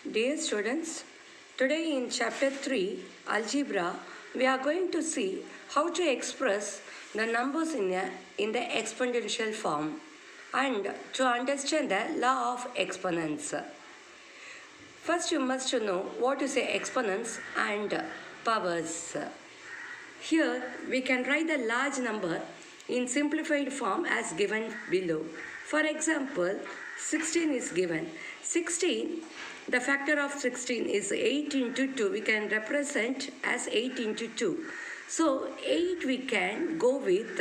Dear students, today in chapter 3, Algebra, we are going to see how to express the numbers in the exponential form and to understand the law of exponents. First, you must know what is exponents and powers. Here, we can write the large number in simplified form as given below. For example, 16 is given. 16, the factor of 16 is 8 into 2. We can represent as 8 into 2. So, 8 we can go with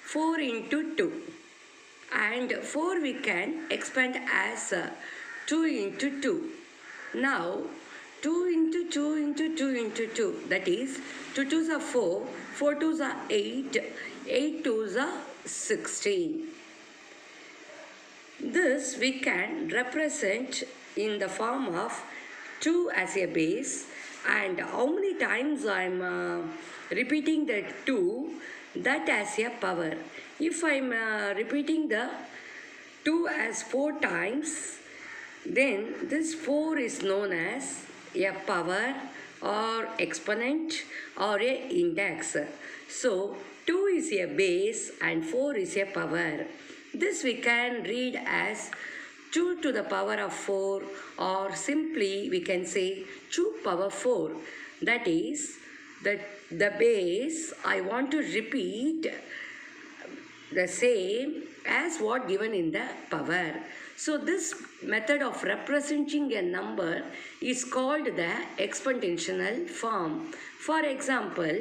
4 into 2. And 4 we can expand as 2 into 2. Now, 2 into 2 into 2 into 2, that is 2 2s are 4, 4 2s are 8, 8 2s are 16. This we can represent in the form of 2 as a base, and how many times I am repeating the 2, that as a power. If I am repeating the 2 as 4 times, then this 4 is known as a power or exponent or a index. So 2 is a base and 4 is a power. This we can read as 2 to the power of 4, or simply we can say 2 power 4. That is the base I want to repeat the same as what given in the power. So this method of representing a number is called the exponential form. For example,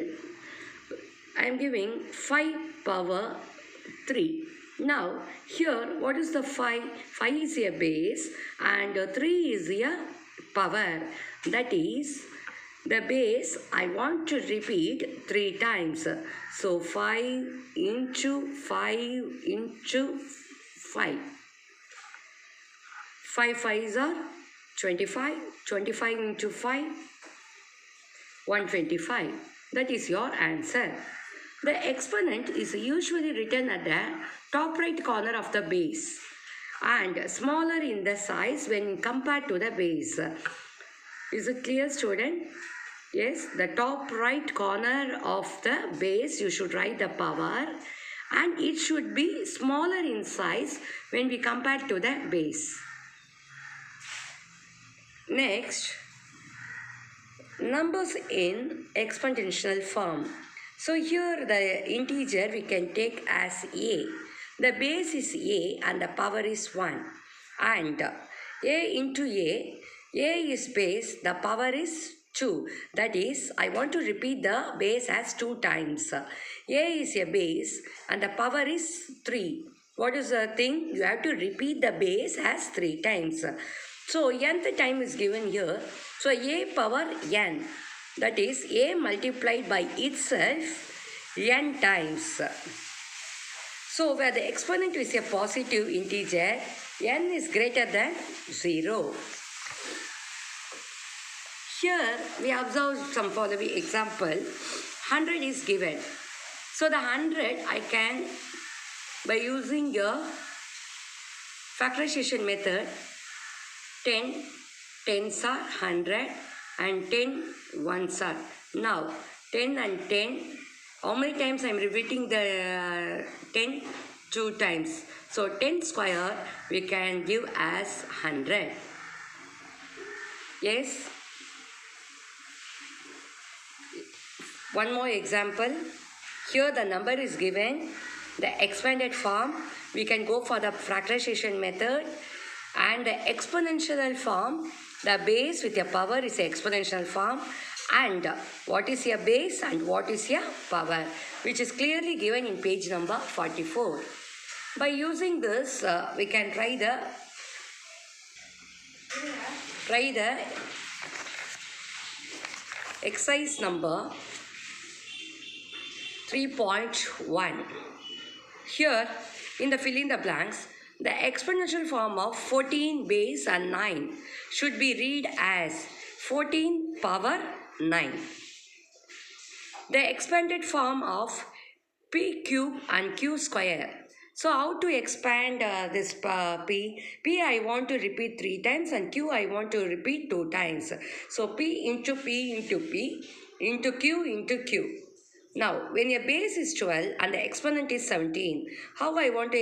I am giving 5 power 3. Now here what is the 5? 5 is a base and 3 is a power. That is the base I want to repeat 3 times. So 5 into 5 into 5. 5 5s are 25. 25 into 5, 125. That is your answer. The exponent is usually written at the top right corner of the base and smaller in the size when compared to the base. Is it clear, student? Yes, the top right corner of the base you should write the power, and it should be smaller in size when we compare to the base. Next, numbers in exponential form. So here the integer we can take as a. The base is a and the power is 1. And a into a is base, the power is 2. That is, I want to repeat the base as 2 times. A is a base and the power is 3. What is the thing? You have to repeat the base as 3 times. So nth time is given here. So a power n. That is a multiplied by itself n times. So where the exponent is a positive integer, n is greater than 0. Here we observe some following example. 100 is given. So the 100 I can, by using a factorization method, 10 tens are 100 and 10 ones are. Now 10 and 10, how many times I am repeating the 10? 2 times. So 10 square we can give as 100. Yes. One more example. Here the number is given. The expanded form, we can go for the factorization method. And the exponential form, the base with a power is a exponential form. And what is a base and what is a power, which is clearly given in page number 44. By using this, we can try the exercise number 3.1. Here, in the fill in the blanks, the exponential form of 14 base and 9 should be read as 14 power 9. The expanded form of p cube and q square. So how to expand this P? P I want to repeat 3 times and Q I want to repeat 2 times. So P into P into P into Q into Q. Now, when your base is 12 and the exponent is 17, how I want to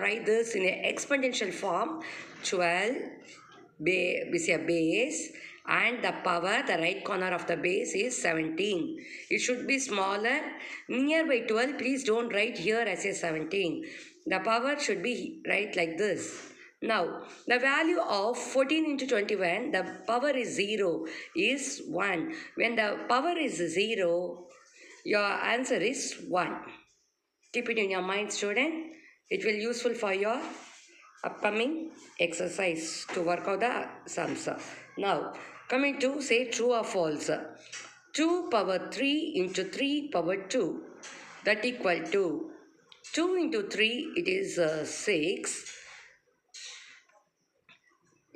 write this in an exponential form? 12 is a base and the power, the right corner of the base is 17. It should be smaller. Nearby 12, please don't write here as a 17. The power should be right like this. Now, the value of 14 into 21, the power is 0, is 1. When the power is 0, your answer is 1. Keep it in your mind, student. It will useful for your upcoming exercise to work out the sums. Now, coming to say true or false. 2 power 3 into 3 power 2, that equal to 2 into 3, it is 6,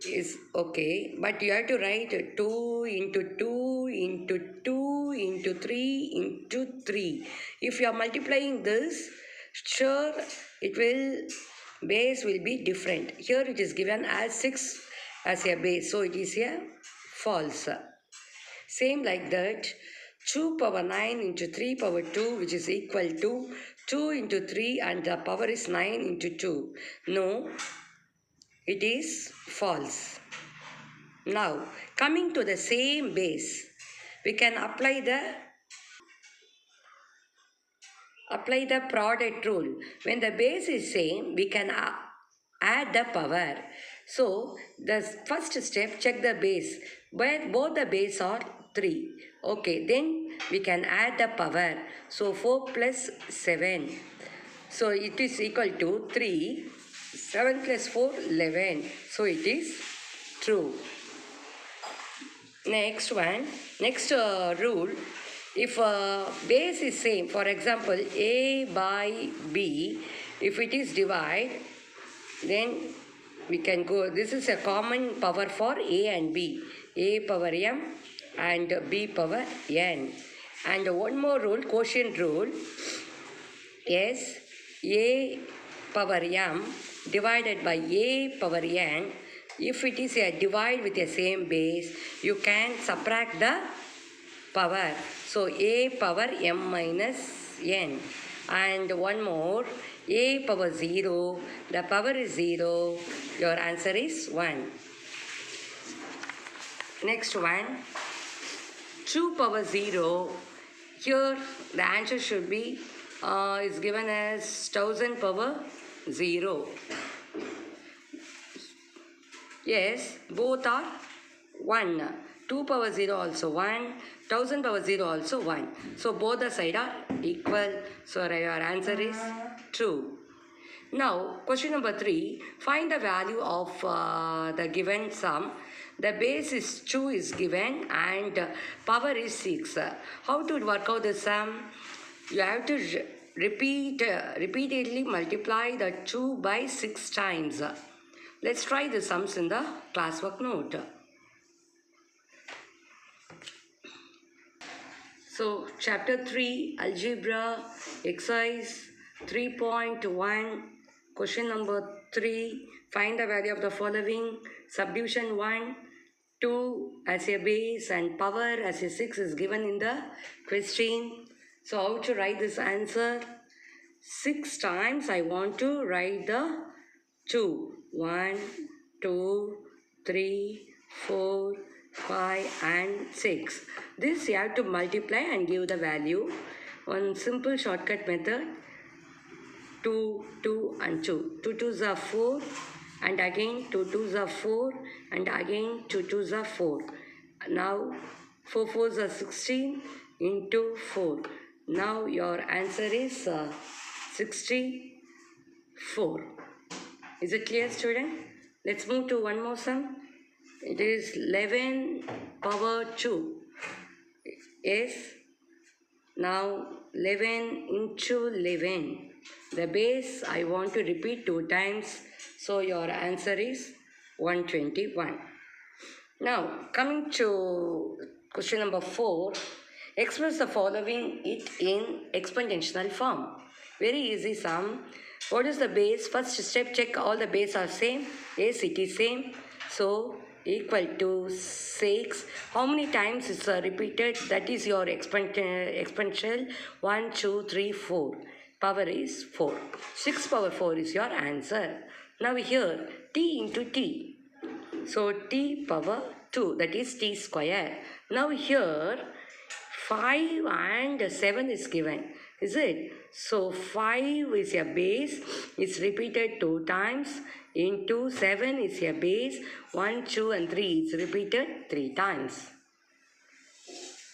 is okay, but you have to write 2 into 2 into 2 into 3 into 3. If you are multiplying this, sure it will, base will be different. Here it is given as 6 as a base, so it is a false. Same like that, 2 power 9 into 3 power 2, which is equal to 2 into 3 and the power is 9 into 2. No, it is false. Now, coming to the same base, we can apply the product rule. When the base is same, we can add the power. So, the first step, check the base. But both the base are 3. Okay, then we can add the power. So, 4 plus 7. So, it is equal to 3. 7 plus 4, 11. So, it is true. Next one, next rule, if base is same, for example, A by B, if it is divide, then we can go, this is a common power for A and B, A power M and B power N. And one more rule, quotient rule, is A power M divided by A power N. If it is a divide with the same base, you can subtract the power. So, A power M minus N. And one more, A power 0, the power is 0, your answer is 1. Next one, 2 power 0, here the answer should be, is given as 1000 power 0. Yes, both are 1. 2 power 0 also 1. 1000 power 0 also 1. So both the side are equal. So your answer is true. Now, question number 3. Find the value of the given sum. The base is 2 is given and power is 6. How to work out the sum? You have to repeatedly multiply the 2 by 6 times. Let's try the sums in the classwork note. So, chapter 3, algebra, exercise 3.1, question number 3, find the value of the following. Subdivision 1, 2 as a base and power as a 6 is given in the question. So, how to write this answer? 6 times I want to write the 2. 1, 2, 3, 4, 5 and 6. This you have to multiply and give the value. One simple shortcut method, 2, 2 and 2. 2 2s are 4 and again 2 2s are 4 and again 2 2s are 4. Now 4 4s are 16 into 4. Now your answer is 64. Is it clear, student? Let's move to one more sum. It is 11 power 2. Yes. Now 11 into 11. The base I want to repeat 2 times. So your answer is 121. Now coming to question number 4. Express the following it in exponential form. Very easy sum. What is the base? First step, check all the base are same. Yes, it is same. So equal to 6. How many times is repeated? That is your exponential. 1, 2, 3, 4. Power is 4. 6 power 4 is your answer. Now here, t into t. So t power 2, that is t square. Now here 5 and 7 is given, is it? So 5 is a base, it's repeated 2 times, into 7 is a base, 1, 2 and 3 is repeated 3 times.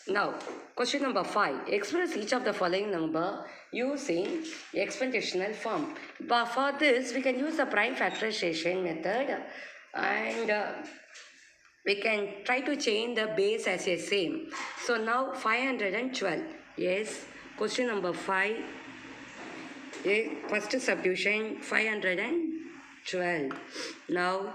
Now, question number 5. Express each of the following number using exponential form. But for this, we can use the prime factorization method, and we can try to change the base as a same. So now 512. Yes, question number 5. First substitution 512. Now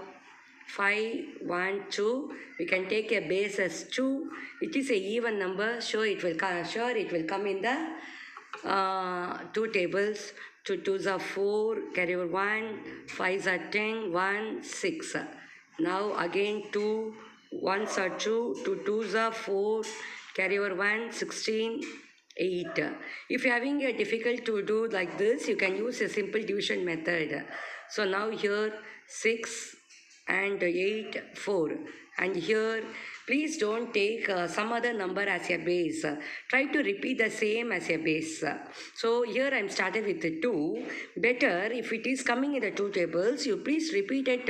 5, 1, 2. We can take a base as 2. It is a even number. Sure, it will come in the 2 tables. 2 2s are 4. Carry over 1. 5s are 10. 1 6. Now again 2 1s are 2. 2 2s are 4. Carry over 1. 16. 8. If you're having a difficult to do like this, you can use a simple division method. So now here 6 and 8, 4. And here, please don't take some other number as a base. Try to repeat the same as a base. So here I'm started with the 2. Better if it is coming in the 2 tables, you please repeat it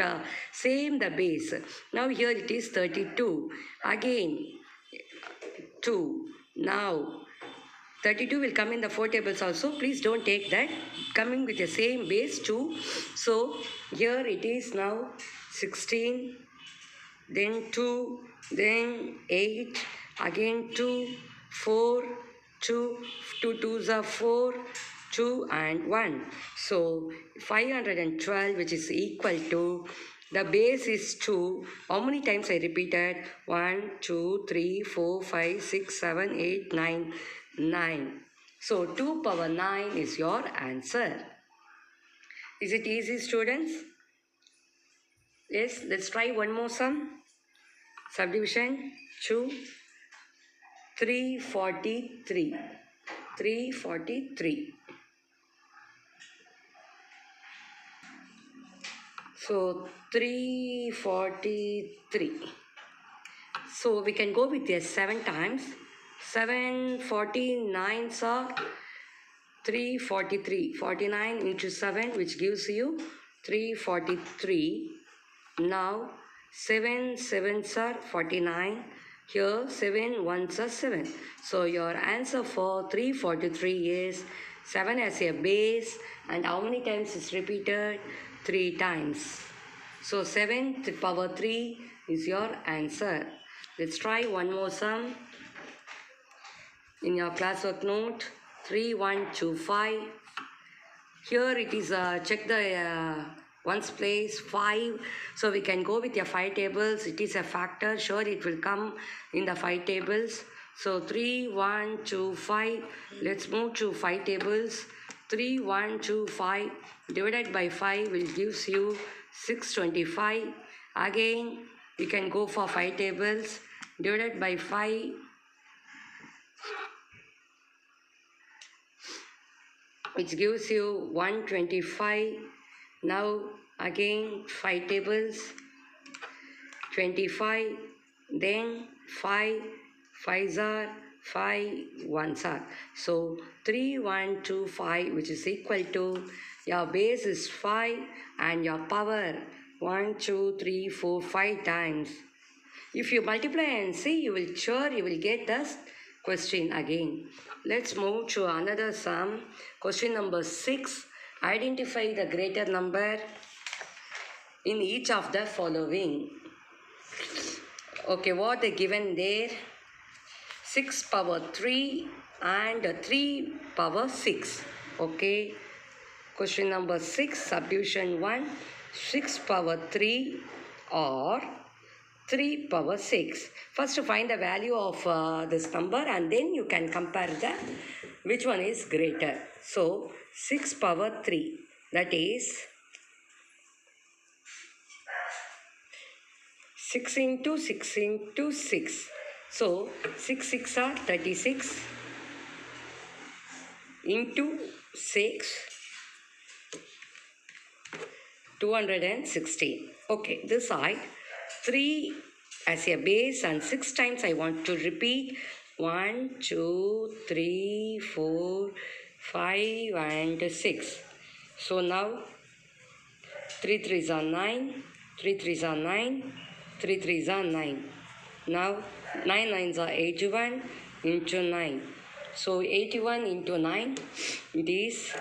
same the base. Now here it is 32. Again 2. Now 32 will come in the 4 tables also. Please don't take that. Coming with the same base 2. So here it is now 16, then 2, then 8, again 2, 4, 2, 2 2s are 4, 2 and 1. So 512, which is equal to, the base is 2. How many times I repeated? 1, 2, 3, 4, 5, 6, 7, 8, 9, 9. So 2 power 9 is your answer. Is it easy, students? Yes, let's try one more sum. Subdivision 2, 343. 343. So 343. So we can go with this 7 times. 749 are 343. 49 into 7, which gives you 343. Now 7 7s are 49. Here 7 1s are 7. So your answer for 343 is 7 as a base, and how many times is repeated? 3 times. So 7 to the power 3 is your answer. Let's try one more sum. In your classwork note, 3125. Here it is, check the ones place 5. So we can go with your 5 tables. It is a factor. Sure, it will come in the 5 tables. So 3, 1, 2, 5. Let's move to 5 tables. 3, 1, 2, 5 divided by 5 will gives you 625. Again, you can go for 5 tables. Divided by 5, which gives you 125. Now again 5 tables, 25, then 5, 5s are 5, 1s are. So 3, 1, 2, 5, which is equal to, your base is 5 and your power 1, 2, 3, 4, 5 times. If you multiply and see, you will get the question again. Let's move to another sum. Question number 6. Identify the greater number in each of the following. Okay, what they given there? 6 power 3 and 3 power 6. Okay. Question number 6, subdivision 1. 6 power 3 or 3 power 6. First to find the value of this number, and then you can compare the which one is greater. So 6 power 3. that is 6 into 6 into 6. So 6 6 are 36 into 6, 216. Okay, this side 3 as a base and 6 times I want to repeat 1, 2, 3, 4, 5 and 6. So now 3 3s are 9, 3 3s are 9, 3 3s are 9. Now 9 9s are 81 into 9. So 81 into 9, it is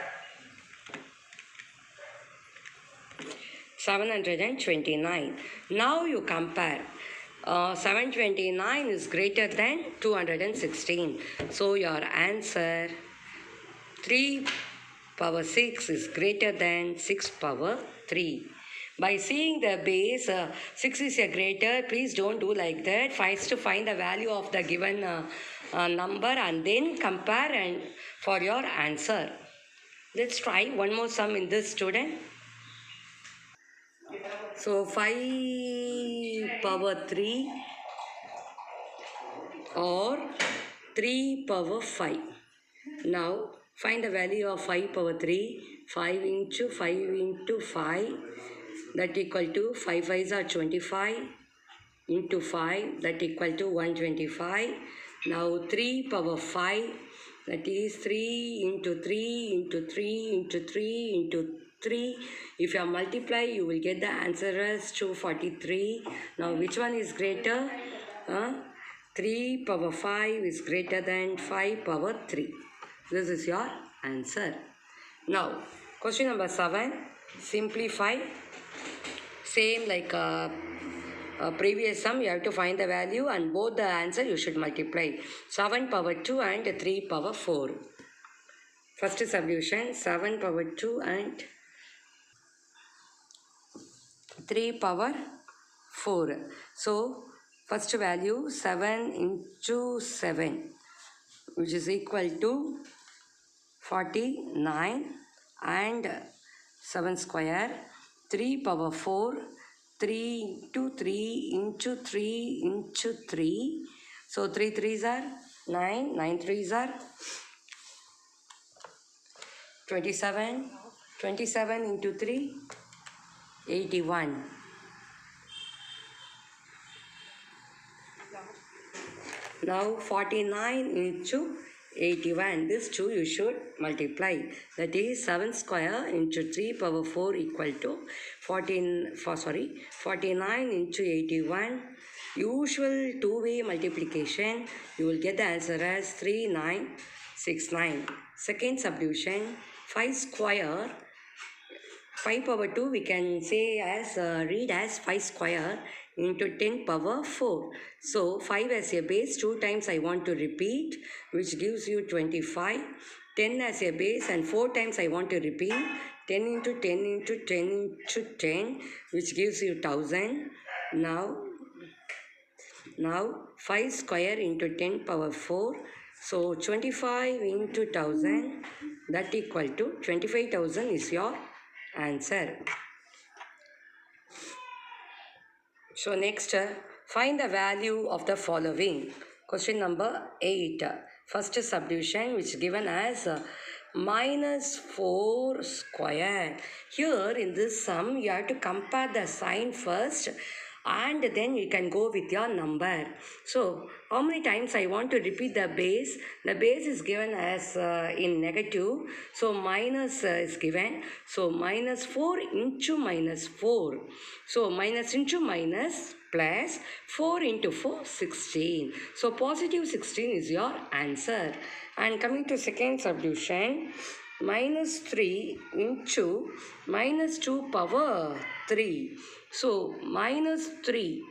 729. Now you compare. 729 is greater than 216. So your answer 3 power 6 is greater than 6 power 3. By seeing the base, 6 is a greater, please don't do like that. First to find the value of the given number and then compare and for your answer. Let's try one more sum in this, student. So 5 power 3 or 3 power 5. Now find the value of 5 power 3. 5 into 5 into 5, that equal to 5 5s are 25 into 5, that equal to 125. Now 3 power 5, that is 3 into 3 into 3 into 3 into 3. If you multiply, you will get the answer as 243. Now which one is greater? 3 power 5 is greater than 5 power 3. This is your answer. Now question number 7. Simplify. Same like previous sum, you have to find the value and both the answer you should multiply. 7 power 2 and 3 power 4. First solution, 7 power 2 and 3 power 4. So first value 7 into 7, which is equal to 49, and 7 square, 3 power 4, 3 into 3 into 3 into 3. So 3 3s are 9, 9 3s are 27, 27 into 3, 81. Now 49 into 81. This two you should multiply. That is 7 square into 3 power 4 equal to 49 into 81. Usual two-way multiplication. You will get the answer as 3969. Second subdivision, 5 square. 5 power 2 we can say as read as 5 square into 10 power 4. So 5 as a base, 2 times I want to repeat, which gives you 25. 10 as a base and 4 times I want to repeat, 10 into 10 into 10 into 10, which gives you 1000. Now 5 square into 10 power 4. So 25 into 1000, that equal to 25,000 is your answer. So next, find the value of the following. Question number 8. First subdivision, which is given as minus 4 square. Here in this sum, you have to compare the sign first and then you can go with your number. So how many times I want to repeat the base? The base is given as in negative, so minus is given. So minus 4 into minus 4. So minus into minus plus 4 into 4, 16. So positive 16 is your answer. And coming to second subdivision, minus 3 into minus 2 power 3. So minus 3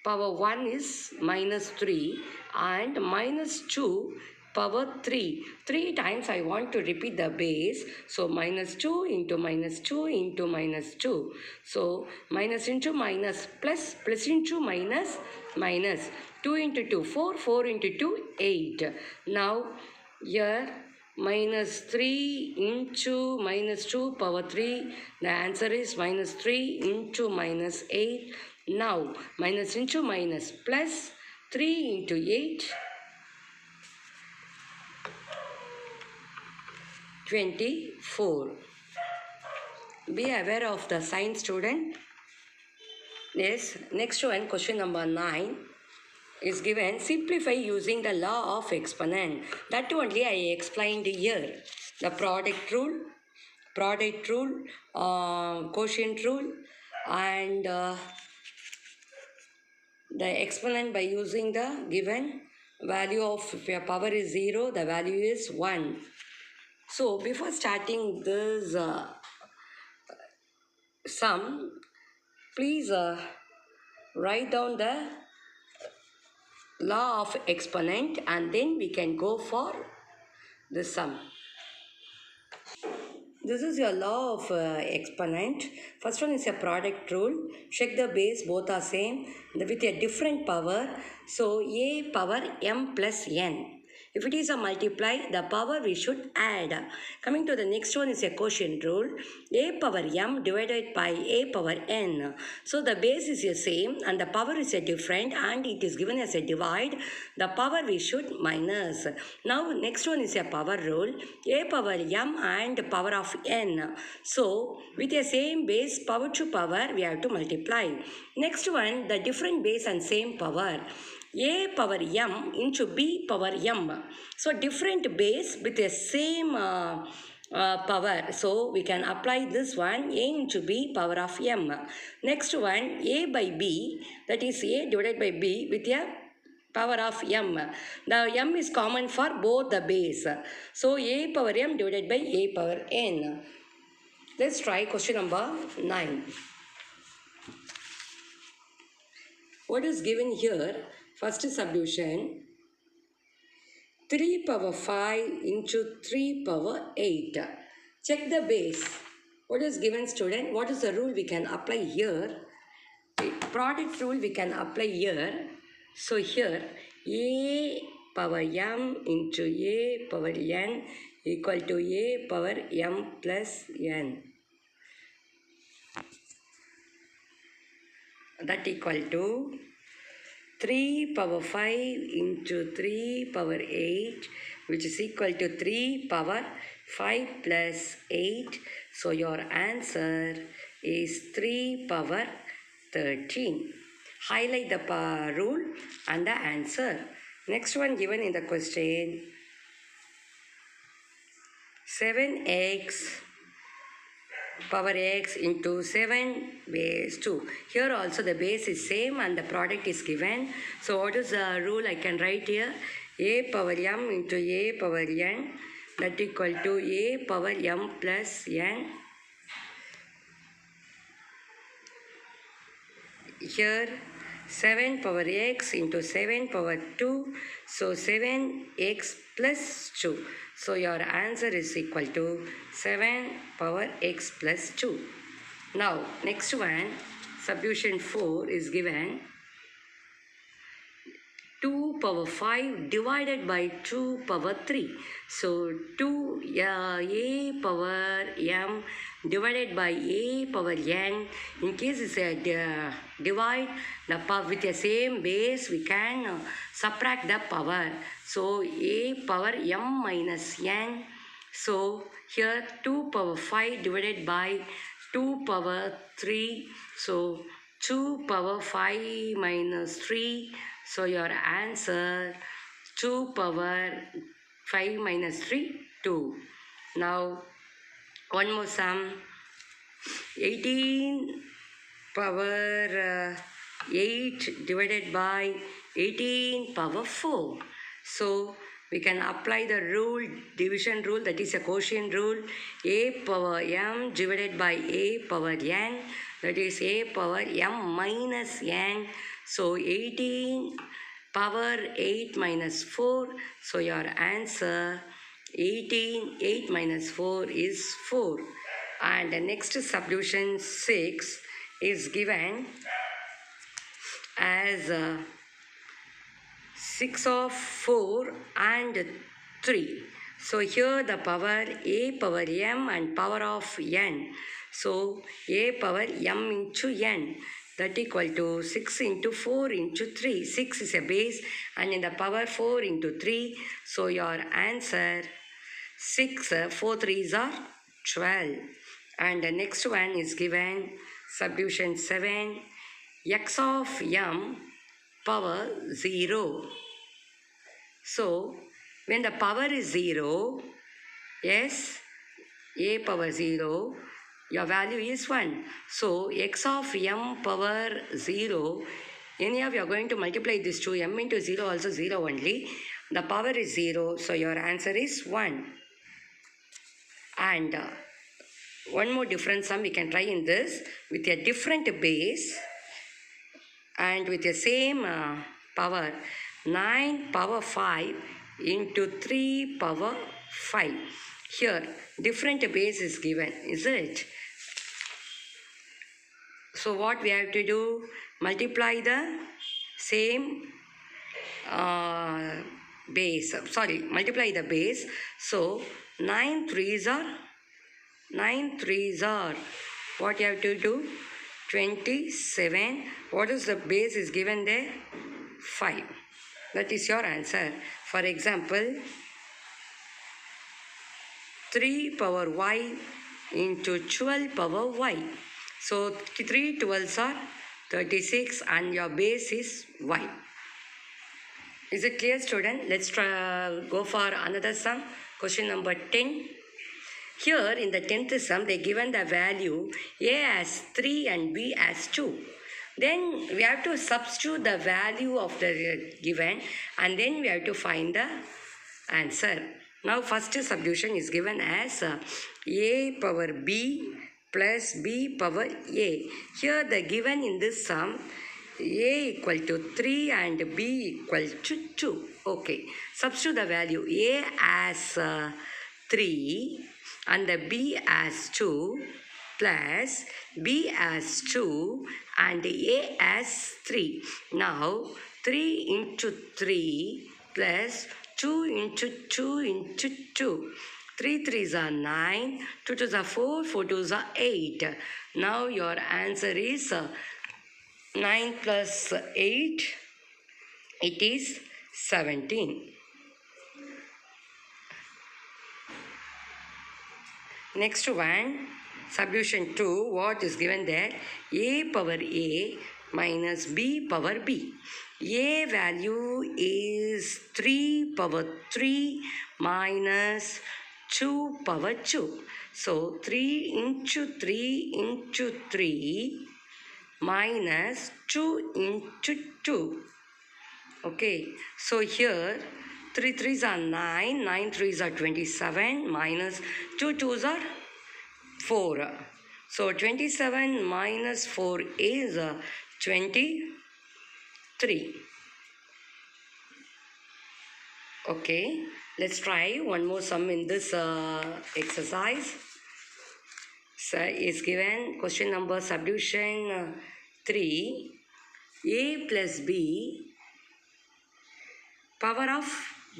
power 1 is minus 3 and minus 2 power 3. 3 times I want to repeat the base. So minus 2 into minus 2 into minus 2. So minus into minus plus, plus into minus, minus. 2 into 2, 4, 4 into 2, 8. Now here minus 3 into minus 2 power 3. The answer is minus 3 into minus 8. Now, minus into minus plus 3 into 8. 24. Be aware of the sign, student. Yes, next one, question number 9 is given. Simplify using the law of exponent. That only I explained here. The product rule, quotient rule, and the exponent by using the given value of, if your power is 0, the value is 1. So before starting this sum, please write down the law of exponent and then we can go for the sum. This is your law of exponent. First one is a product rule. Check the base, both are same with a different power. So a power m plus n. If it is a multiply, the power we should add. Coming to the next one is a quotient rule. A power m divided by a power n. So the base is the same and the power is a different and it is given as a divide. The power we should minus. Now next one is a power rule. A power m and power of n. So with the same base, power to power, we have to multiply. Next one, the different base and same power. A power m into b power m. So different base with the same power. So we can apply this one, a into b power of m. Next one, a by b, that is a divided by b with a power of m. The m is common for both the base. So a power m divided by a power n. Let's try question number 9. What is given here? First subdivision, 3 power 5 into 3 power 8. Check the base. What is given, student? What is the rule we can apply here? Product rule we can apply here. So here, a power m into a power n equal to a power m plus n. That equal to 3 power 5 into 3 power 8, which is equal to 3 power 5 plus 8. So your answer is 3 power 13. Highlight the rule and the answer. Next one given in the question, 7x power x into 7 base 2. Here also the base is same and the product is given. So what is the rule I can write here? A power m into a power n, that equal to a power m plus n. Here 7 power x into 7 power 2. So 7x plus 2. So your answer is equal to 7 power x plus 2. Now next one, subdivision 4 is given. 2 power 5 divided by 2 power 3. So 2 a power m divided by a power n. In case it's a divide, the power with the same base, we can subtract the power. So a power m minus n. So here 2 power 5 divided by 2 power 3. So 2 power 5 minus 3. So your answer 2 power 5 minus 3, 2. Now one more sum, 18 power 8 divided by 18 power 4. So we can apply the rule, division rule, that is a quotient rule. A power m divided by a power n, that is a power m minus n. So 18 power 8 minus 4. So your answer 18, 8 minus 4 is 4. And the next subdivision 6 is given as 6 of 4 and 3. So here the power a power m and power of n. So a power m into n, that equal to 6 into 4 into 3. 6 is a base and in the power 4 into 3. So your answer 6, 4 3s are 12. And the next one is given subdivision 7, x of m power 0. So when the power is 0, yes, a power 0, your value is 1. So x of m power 0, anyhow we are going to multiply this to m into 0 also 0 only. The power is 0, so your answer is 1. And one more different sum we can try in this with a different base and with the same power. 9 power 5 into 3 power 5. Here different base is given, is it? So what we have to do? Multiply the same base. Multiply the base. So 9 3s are, what you have to do? 27. What is the base is given there? 5. That is your answer. For example, 3 power y into 12 power y. So 3 12s are 36 and your base is y. Is it clear, student? Let's go for another sum. Question number 10. Here in the 10th sum, they given the value a as 3 and b as 2. Then we have to substitute the value of the given and then we have to find the answer. Now first substitution is given as a power b plus b power a. Here the given in this sum, a equal to 3 and b equal to 2. Okay, substitute the value a as 3 and the b as 2 plus b as 2 and a as 3. Now 3 into 3 plus 2 into 2 into 2. 3 3s are 9, 2 2s are 4, 4 2s are 8. Now your answer is 9 plus 8, it is 17. Next one, substitution 2, what is given there? A power a minus b power b. A value is 3 power 3 minus 2 power 2. So 3 into 3 into 3 minus 2 into 2. Okay, so here 3 3s are 9, 9 3s are 27, minus 2 2s are 4. So 27 minus 4 is 23. Okay, let's try one more sum in this exercise. So is given question number substitution 3, a plus b power of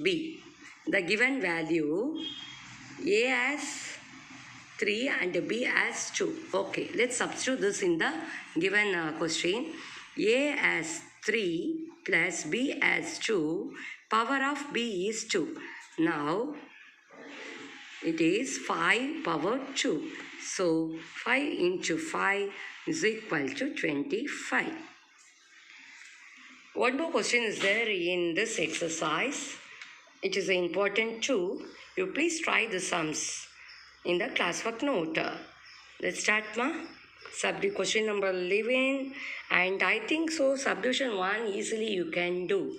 b. The given value a as 3 and b as 2. Okay, let's substitute this in the given question. A as 3 plus b as 2. Power of b is 2. Now it is 5 power 2. So 5 into 5 is equal to 25. One more question is there in this exercise. It is important too. You please try the sums in the classwork note. Let's start, ma. Subdivision question number 11. And I think so subdivision 1 easily you can do.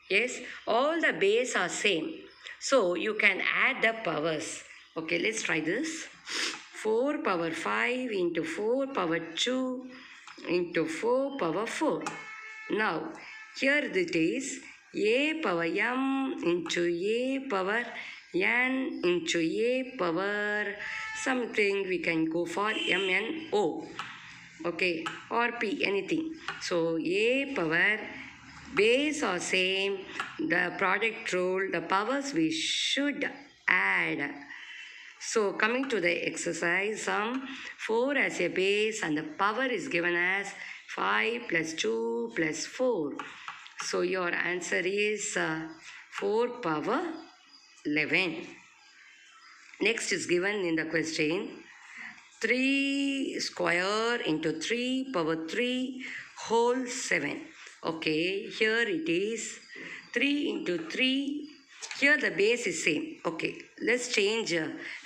Yes, all the base are same. So you can add the powers. Okay, let's try this. 4 power 5 into 4 power 2 into 4 power 4. Now, here it is a power m into a power n into a power something, we can go for mno. Okay, or p, anything. So, a power, base are same, the product rule, the powers we should add. So coming to the exercise, 4 as a base and the power is given as 5 plus 2 plus 4. So your answer is 4 power 11. Next is given in the question, 3 square into 3 power 3 whole 7. Okay, here it is 3 into 3. Here the base is same. Okay, let's change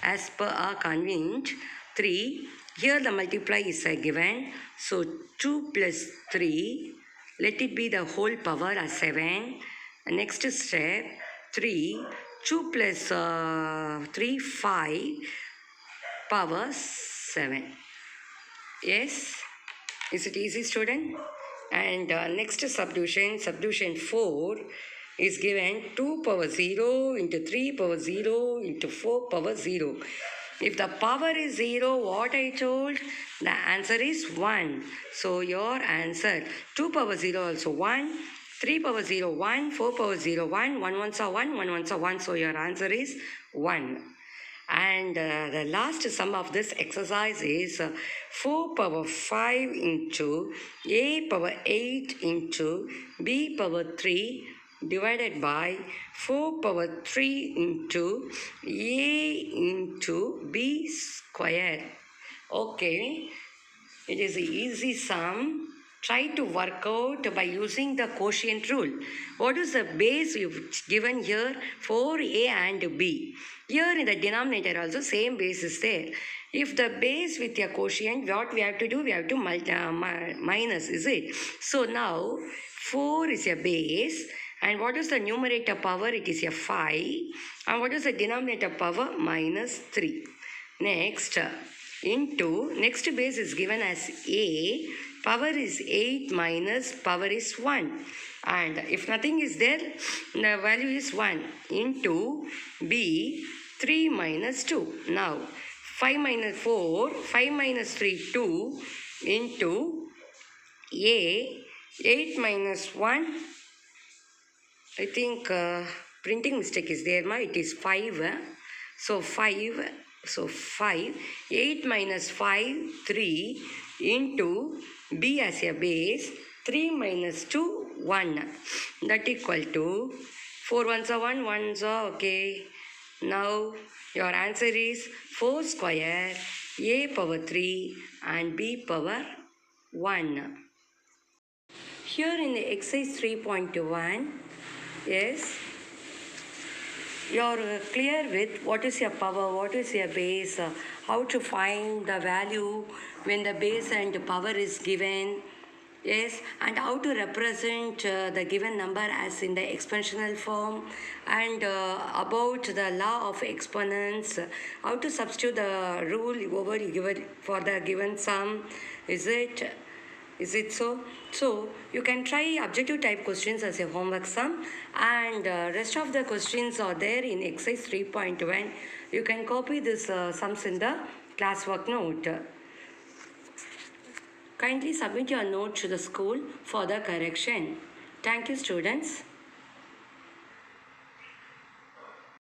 as per our convenient. 3. Here the multiply is given. So 2 plus 3. Let it be the whole power as 7. Next step, 3. 2 plus 3, 5 power 7. Yes, is it easy, student? And next subdivision 4 is given 2 power 0 into 3 power 0 into 4 power 0. If the power is 0, what I told, the answer is 1. So your answer, 2 power 0 also 1, 3 power 0 1, 4 power 0 1, 1 ones are 1, 1 ones are 1. So your answer is 1. And the last sum of this exercise is 4 power 5 into a power 8 into b power 3 divided by 4 power 3 into a into b square. Okay, it is an easy sum. Try to work out by using the quotient rule. What is the base you've given here? 4a and b. Here in the denominator also same base is there. If the base with your quotient, what we have to do? We have to minus, is it? So now 4 is a base. And what is the numerator power? It is a 5. And what is the denominator power? Minus 3. Next, into, next base is given as a. Power is 8 minus power is 1. And if nothing is there, the value is 1. Into b, 3 minus 2. Now, 5 minus 4, 5 minus 3, 2. Into a, 8 minus 1. I think printing mistake is there, ma? It is 5. So 5. So 5. 8 minus 5, 3 into b as a base. 3 minus 2, 1. That equal to 4 ones are 1, 1s are okay. Now your answer is 4 square, a power 3 and b power 1. Here in the exercise 3.1, yes, you're clear with what is your power, what is your base, how to find the value when the base and power is given, yes, and how to represent the given number as in the exponential form, and about the law of exponents, how to substitute the rule over given for the given sum, is it so? So you can try objective type questions as a homework sum, and rest of the questions are there in exercise 3.1. You can copy this sums in the classwork note. Kindly submit your note to the school for the correction. Thank you, students.